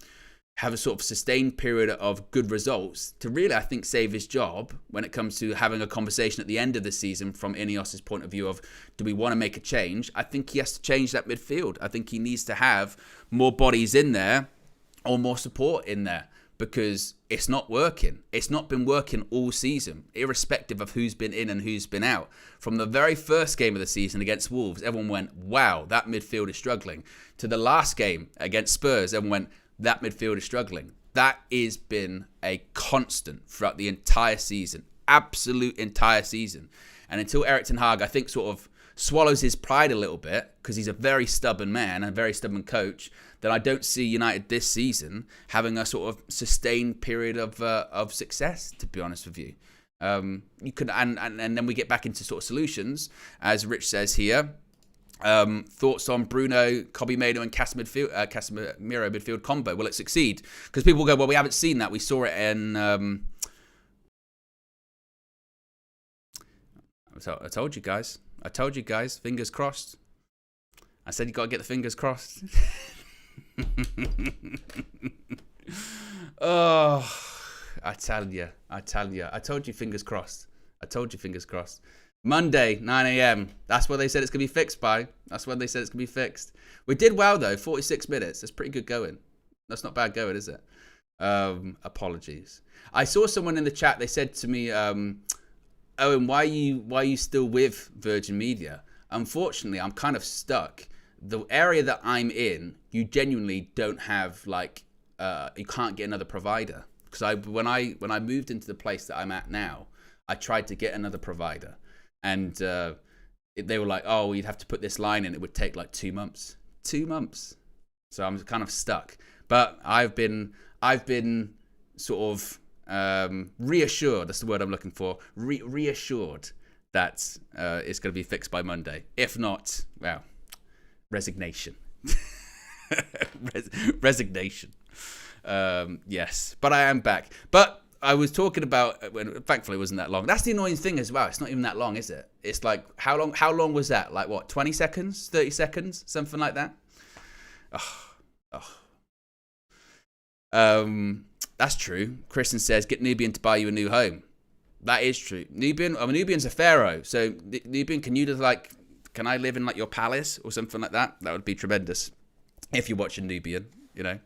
have a sort of sustained period of good results to really, I think, save his job when it comes to having a conversation at the end of the season from Ineos's point of view of, do we want to make a change? I think he has to change that midfield. I think he needs to have more bodies in there or more support in there because it's not working. It's not been working all season, irrespective of who's been in and who's been out. From the very first game of the season against Wolves, everyone went, wow, that midfield is struggling. To the last game against Spurs, everyone went, that midfield is struggling. That has been a constant throughout the entire season, absolute entire season. And until Erik ten Hag, I think, sort of swallows his pride a little bit, because he's a very stubborn man and a very stubborn coach, then I don't see United this season having a sort of sustained period of success, to be honest with you. You could, and then we get back into sort of solutions, as Rich says here. Thoughts on Bruno, Kobbie Mainoo and Casemiro midfield combo? Will it succeed? Because people will go, well, we haven't seen that. We saw it in... I told you guys. Fingers crossed. I said you got to get the fingers crossed. Oh, I tell you. I told you fingers crossed. Monday, 9 a.m. That's what they said it's going to be fixed by. We did well, though. 46 minutes. That's pretty good going. That's not bad going, is it? Apologies. I saw someone in the chat. They said to me, Owen, why are you still with Virgin Media? Unfortunately, I'm kind of stuck. The area that I'm in, you genuinely don't have, like, you can't get another provider. Because when I moved into the place that I'm at now, I tried to get another provider. And they were like, oh, you'd have to put this line in. It would take like 2 months. 2 months. So I'm kind of stuck. But I've been sort of reassured. That's the word I'm looking for. Reassured that it's going to be fixed by Monday. If not, well, resignation. Resignation. Yes, but I am back. But I was talking about, thankfully it wasn't that long. That's the annoying thing as well. It's not even that long, is it? It's like, how long was that? Like what, 20 seconds, 30 seconds, something like that? That's true. Kristen says, get Nubian to buy you a new home. That is true. Nubian's a pharaoh. So Nubian, can I live in like your palace or something like that? That would be tremendous if you're watching Nubian, you know.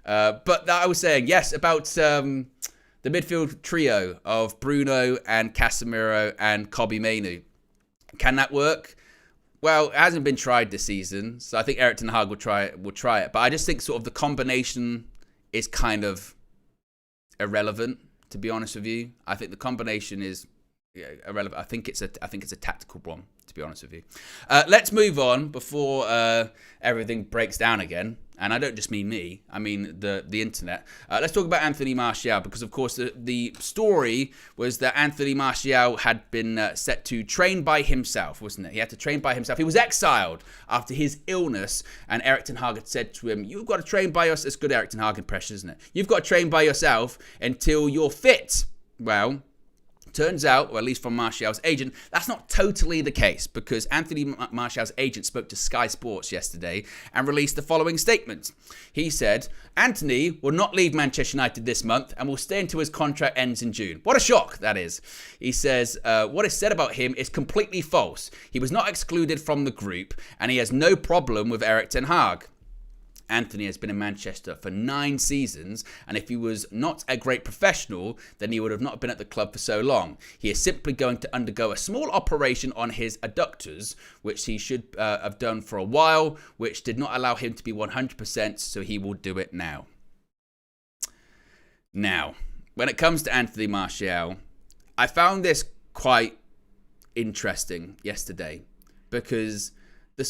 But I was saying, yes, about the midfield trio of Bruno and Casemiro and Kobbie Mainoo. Can that work? Well, it hasn't been tried this season, so I think Erik ten Hag will try it. But I just think sort of the combination is kind of irrelevant, to be honest with you. I think the combination is irrelevant. I think it's a tactical one, to be honest with you. Let's move on before everything breaks down again. And I don't just mean me, I mean the internet. Let's talk about Anthony Martial, because of course the story was that Anthony Martial had been set to train by himself, wasn't it? He had to train by himself. He was exiled after his illness, and Erik ten Hag had said to him, you've got to train by yourself. It's good Erik ten Hag impression, isn't it? You've got to train by yourself until you're fit. Well, turns out, or at least from Martial's agent, that's not totally the case, because Anthony Martial's agent spoke to Sky Sports yesterday and released the following statement. He said, Anthony will not leave Manchester United this month and will stay until his contract ends in June. What a shock that is. He says, what is said about him is completely false. He was not excluded from the group and he has no problem with Erik ten Hag. Anthony has been in Manchester for 9 seasons, and if he was not a great professional, then he would have not been at the club for so long. He is simply going to undergo a small operation on his adductors, which he should have done for a while, which did not allow him to be 100%, so he will do it now. Now, when it comes to Anthony Martial, I found this quite interesting yesterday, because the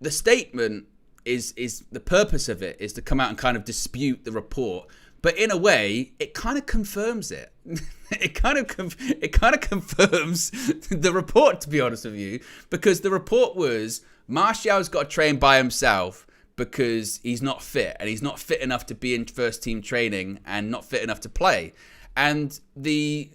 statement is the purpose of it is to come out and kind of dispute the report, but in a way it kind of confirms it. It kind of confirms the report, to be honest with you, because the report was Martial's got to train by himself because he's not fit, and he's not fit enough to be in first team training and not fit enough to play. And the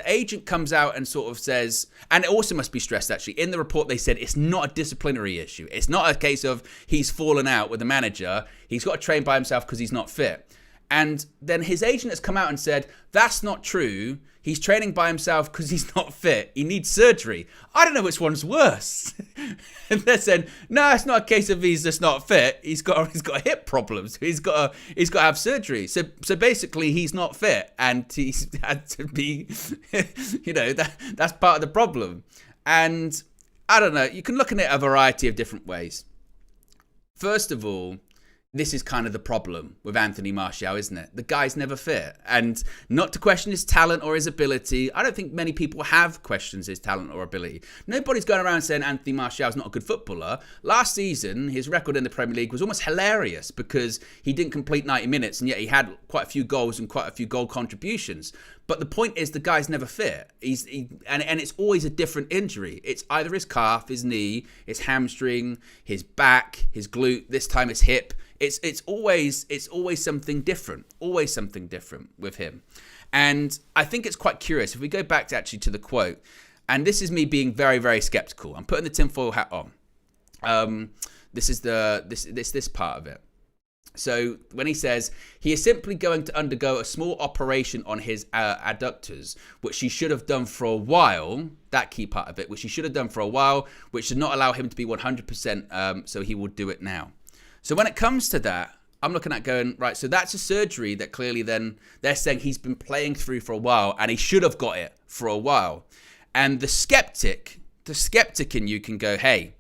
agent comes out and sort of says, and it also must be stressed actually, in the report they said it's not a disciplinary issue. It's not a case of he's fallen out with the manager. He's got to train by himself because he's not fit. And then his agent has come out and said, that's not true. He's training by himself because he's not fit. He needs surgery. I don't know which one's worse. And they're saying, no, it's not a case of he's just not fit. He's got hip problems. He's got to have surgery. So basically he's not fit, and he's had to be, that's part of the problem. And I don't know, you can look at it a variety of different ways. First of all, this is kind of the problem with Anthony Martial, isn't it? The guy's never fit. And not to question his talent or his ability. I don't think many people have questions his talent or ability. Nobody's going around saying Anthony Martial's not a good footballer. Last season, his record in the Premier League was almost hilarious because he didn't complete 90 minutes and yet he had quite a few goals and quite a few goal contributions. But the point is the guy's never fit. And it's always a different injury. It's either his calf, his knee, his hamstring, his back, his glute, this time his hip. It's always something different, with him. And I think it's quite curious. If we go back to the quote, and this is me being very, very skeptical. I'm putting the tinfoil hat on. This is this part of it. So when he says he is simply going to undergo a small operation on his adductors, which he should have done for a while, that key part of it, which he should have done for a while, which should not allow him to be 100%, so he will do it now. So when it comes to that, I'm looking at going, right, so that's a surgery that clearly then they're saying he's been playing through for a while and he should have got it for a while. And the skeptic in you can go, hey,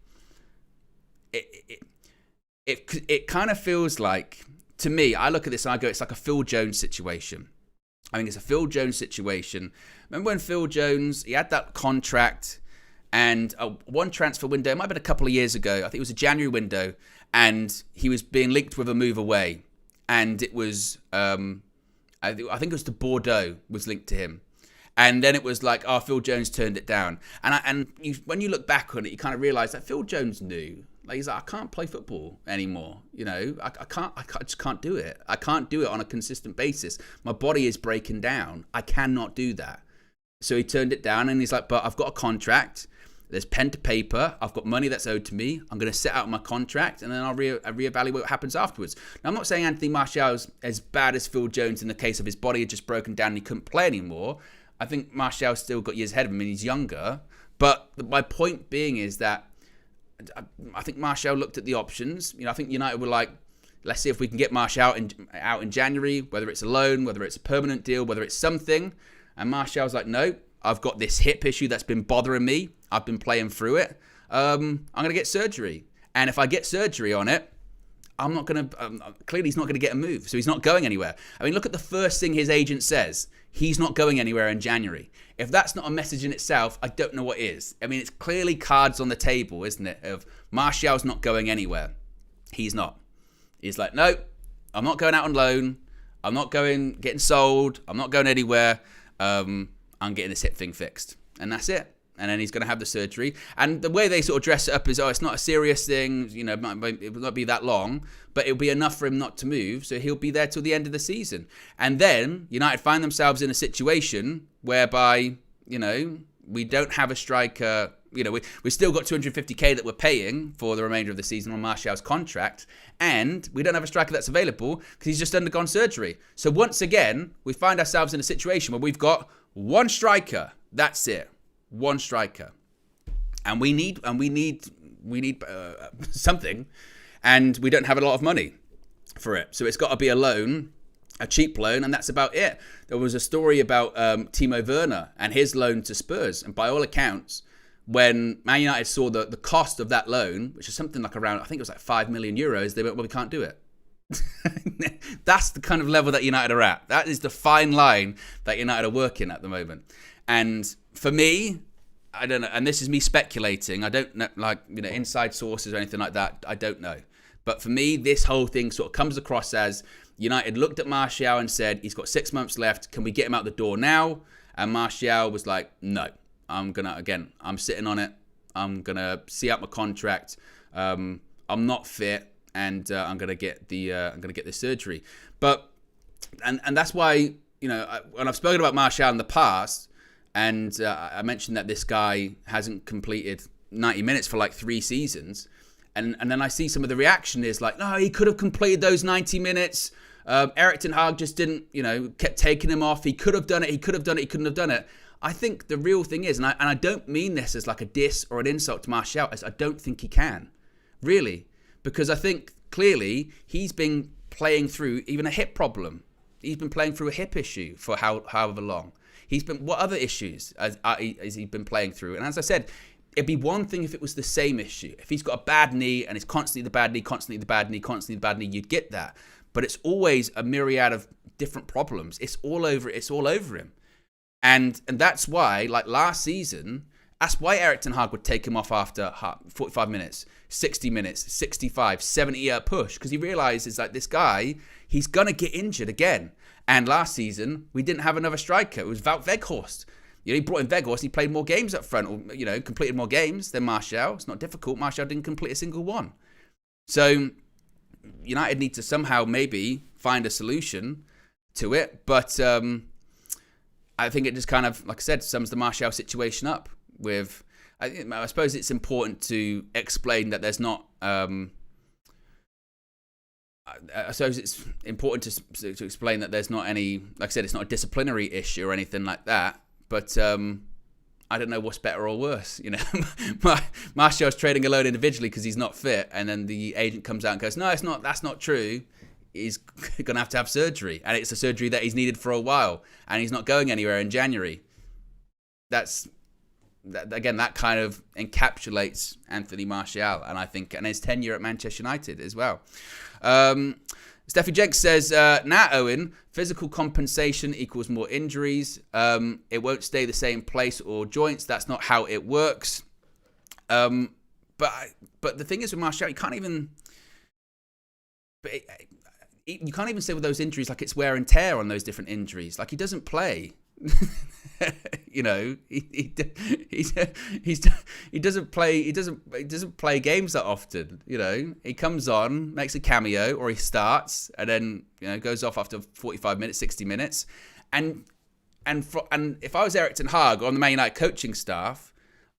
it kind of feels like, to me, I look at this and I go, it's like a Phil Jones situation. I think it's a Phil Jones situation. Remember when Phil Jones, he had that contract and one transfer window, it might have been a couple of years ago, I think it was a January window, and he was being linked with a move away. And it was, I think it was to Bordeaux was linked to him. And then it was like, Phil Jones turned it down. And when you look back on it, you kind of realise that Phil Jones knew. Like, he's like, I can't play football anymore. You know, I just can't do it. I can't do it on a consistent basis. My body is breaking down. I cannot do that. So he turned it down, and he's like, but I've got a contract. There's pen to paper. I've got money that's owed to me. I'm going to set out my contract, and then I'll reevaluate what happens afterwards. Now, I'm not saying Anthony Martial's as bad as Phil Jones in the case of his body had just broken down and he couldn't play anymore. I think Martial's still got years ahead of him, and he's younger. But my point being is that I think Martial looked at the options. You know, I think United were like, let's see if we can get Martial out in January, whether it's a loan, whether it's a permanent deal, whether it's something. And Martial's like, no, I've got this hip issue that's been bothering me. I've been playing through it. I'm going to get surgery. And if I get surgery on it, I'm not going to, clearly he's not going to get a move. So he's not going anywhere. I mean, look at the first thing his agent says. He's not going anywhere in January. If that's not a message in itself, I don't know what is. I mean, it's clearly cards on the table, isn't it? Of Martial's not going anywhere. He's not. He's like, no, I'm not going out on loan. I'm not getting sold. I'm not going anywhere. I'm getting this hip thing fixed. And that's it. And then he's going to have the surgery. And the way they sort of dress it up is, it's not a serious thing. You know, it will not be that long, but it'll be enough for him not to move. So he'll be there till the end of the season. And then United find themselves in a situation whereby, you know, we don't have a striker. You know, we still got 250k that we're paying for the remainder of the season on Martial's contract. And we don't have a striker that's available because he's just undergone surgery. So once again, we find ourselves in a situation where we've got one striker. That's it. One striker, and we need something, and we don't have a lot of money for it. So it's got to be a loan, a cheap loan, and that's about it. There was a story about Timo Werner and his loan to Spurs, and by all accounts, when Man United saw the cost of that loan, which is something like around, I think it was like €5 million, they went, well, we can't do it. That's the kind of level that United are at. That is the fine line that United are working at the moment. And for me, I don't know, and this is me speculating. I don't know, like, you know, inside sources or anything like that. I don't know. But for me, this whole thing sort of comes across as United looked at Martial and said, he's got 6 months left. Can we get him out the door now? And Martial was like, no, I'm sitting on it. I'm going to see out my contract. I'm not fit, and I'm going to get the surgery. But, and that's why, you know, when I've spoken about Martial in the past, and I mentioned that this guy hasn't completed 90 minutes for like 3 seasons. And then I see some of the reaction is like, no, he could have completed those 90 minutes. Erik ten Hag just didn't, you know, kept taking him off. He could have done it. He couldn't have done it. I think the real thing is, and I don't mean this as like a diss or an insult to Martial, as I don't think he can, really. Because I think clearly he's been playing through even a hip problem. He's been playing through a hip issue for however long. What other issues has he been playing through? And as I said, it'd be one thing if it was the same issue. If he's got a bad knee and it's constantly the bad knee, you'd get that. But it's always a myriad of different problems. It's all over him. And that's why, like last season, that's why Erik ten Hag would take him off after 45 minutes, 60 minutes, 65, 70 push. Because he realizes that this guy, he's going to get injured again. And last season, we didn't have another striker. It was Wout Weghorst. You know, he brought in Weghorst and he played more games up front, or, you know, completed more games than Martial. It's not difficult. Martial didn't complete a single one. So United need to somehow maybe find a solution to it. But I think it just kind of, like I said, sums the Martial situation up with, I suppose it's important to explain that there's not... I suppose it's important to explain that there's not any, like I said, it's not a disciplinary issue or anything like that. But I don't know what's better or worse. You know, Martial's trading alone individually because he's not fit, and then the agent comes out and goes, "No, it's not. That's not true. He's gonna have surgery, and it's a surgery that he's needed for a while, and he's not going anywhere in January." That kind of encapsulates Anthony Martial, and I think, and his tenure at Manchester United as well. Steffi Jenks says, Owen, physical compensation equals more injuries. It won't stay the same place or joints. That's not how it works. But the thing is with Martial, you can't even say with those injuries, like it's wear and tear on those different injuries. Like he doesn't play. You know, he doesn't play games that often. You know, he comes on, makes a cameo, or he starts, and then goes off after 45 minutes, 60 minutes, and if I was Erik ten Hag on the Man United coaching staff,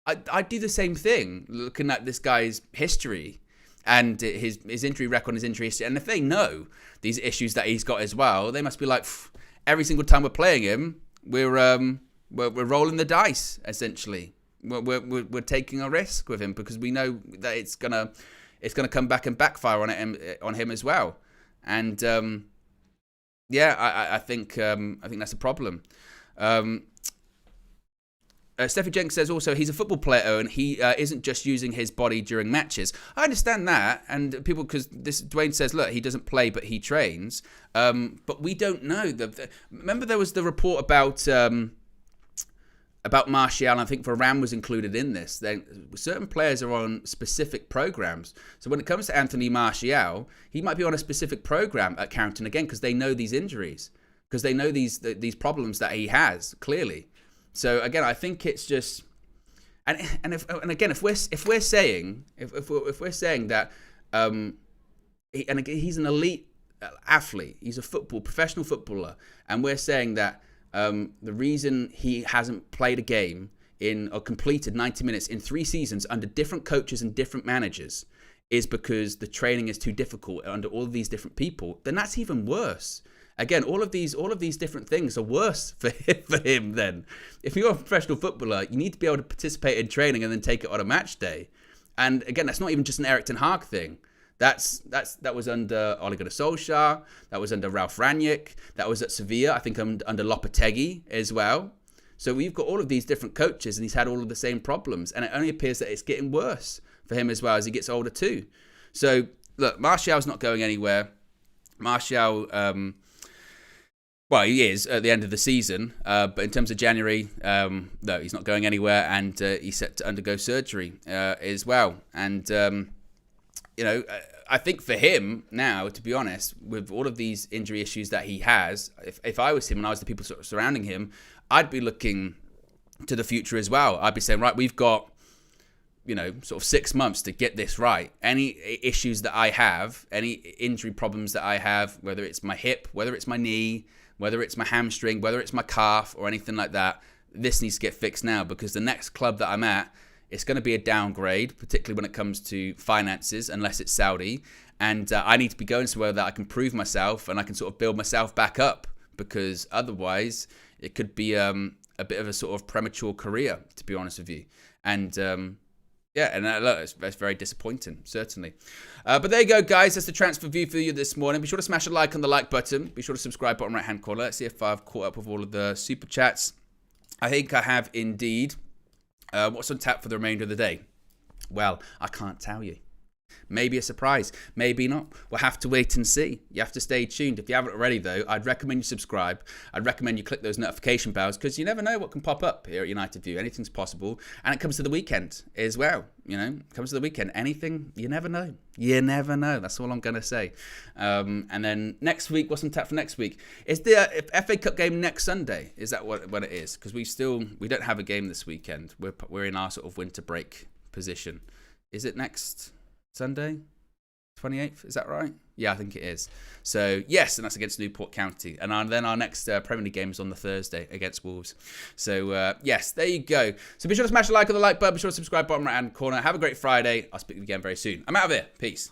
I'd do the same thing, looking at this guy's history and his injury record, his injury history, and if they know these issues that he's got as well, they must be like, every single time we're playing him, we're rolling the dice, essentially. We're taking a risk with him because we know that it's gonna come back and backfire on him as well. And I think that's a problem. Steffi Jenks says also he's a football player, Owen. He isn't just using his body during matches. I understand that, and people, because Dwayne says, look, he doesn't play but he trains. But we don't know. Remember there was the report about Martial, and I think Varane was included in this. Then certain players are on specific programs. So when it comes to Anthony Martial, he might be on a specific program at Carrington again because they know these injuries, because they know these problems that he has clearly. So again, I think it's just, and if we're saying that, he's an elite athlete, he's a professional footballer, and we're saying that the reason he hasn't played a game or completed 90 minutes in 3 seasons under different coaches and different managers is because the training is too difficult under all of these different people, then that's even worse. Again, all of these different things are worse for him then. If you're a professional footballer, you need to be able to participate in training and then take it on a match day. And again, that's not even just an Erik ten Hag thing. That was under Ole Gunnar Solskjaer. That was under Ralf Rangnick. That was at Sevilla, I think, under Lopetegui as well. So we've got all of these different coaches, and he's had all of the same problems. And it only appears that it's getting worse for him as well as he gets older too. So look, Martial's not going anywhere. Martial, well, he is at the end of the season, but in terms of January, no, he's not going anywhere, and he's set to undergo surgery as well. And I think for him now, to be honest, with all of these injury issues that he has, if I was him and I was the people surrounding him, I'd be looking to the future as well. I'd be saying, right, we've got, sort of 6 months to get this right. Any issues that I have, any injury problems that I have, whether it's my hip, whether it's my knee, whether it's my hamstring, whether it's my calf or anything like that, this needs to get fixed now, because the next club that I'm at, it's going to be a downgrade, particularly when it comes to finances, unless it's Saudi. And I need to be going somewhere that I can prove myself and I can sort of build myself back up, because otherwise it could be a bit of a sort of premature career, to be honest with you. And it's very disappointing, certainly. But there you go, guys. That's the transfer view for you this morning. Be sure to smash a like on the like button. Be sure to subscribe, bottom right-hand corner. Let's see if I've caught up with all of the super chats. I think I have indeed. What's on tap for the remainder of the day? Well, I can't tell you. Maybe a surprise, maybe not. We'll have to wait and see. You have to stay tuned. If you haven't already, though, I'd recommend you subscribe. I'd recommend you click those notification bells, because you never know what can pop up here at United View. Anything's possible. And it comes to the weekend as well. It comes to the weekend. Anything, you never know. You never know. That's all I'm going to say. And then next week, what's on tap for next week? Is the FA Cup game next Sunday? Is that what it is? Because we don't have a game this weekend. We're in our sort of winter break position. Is it next Sunday, 28th, is that right? Yeah, I think it is. So, yes, and that's against Newport County. And then our next Premier League game is on the Thursday against Wolves. So, yes, there you go. So be sure to smash the like on the like button. Be sure to subscribe, bottom right-hand corner. Have a great Friday. I'll speak to you again very soon. I'm out of here. Peace.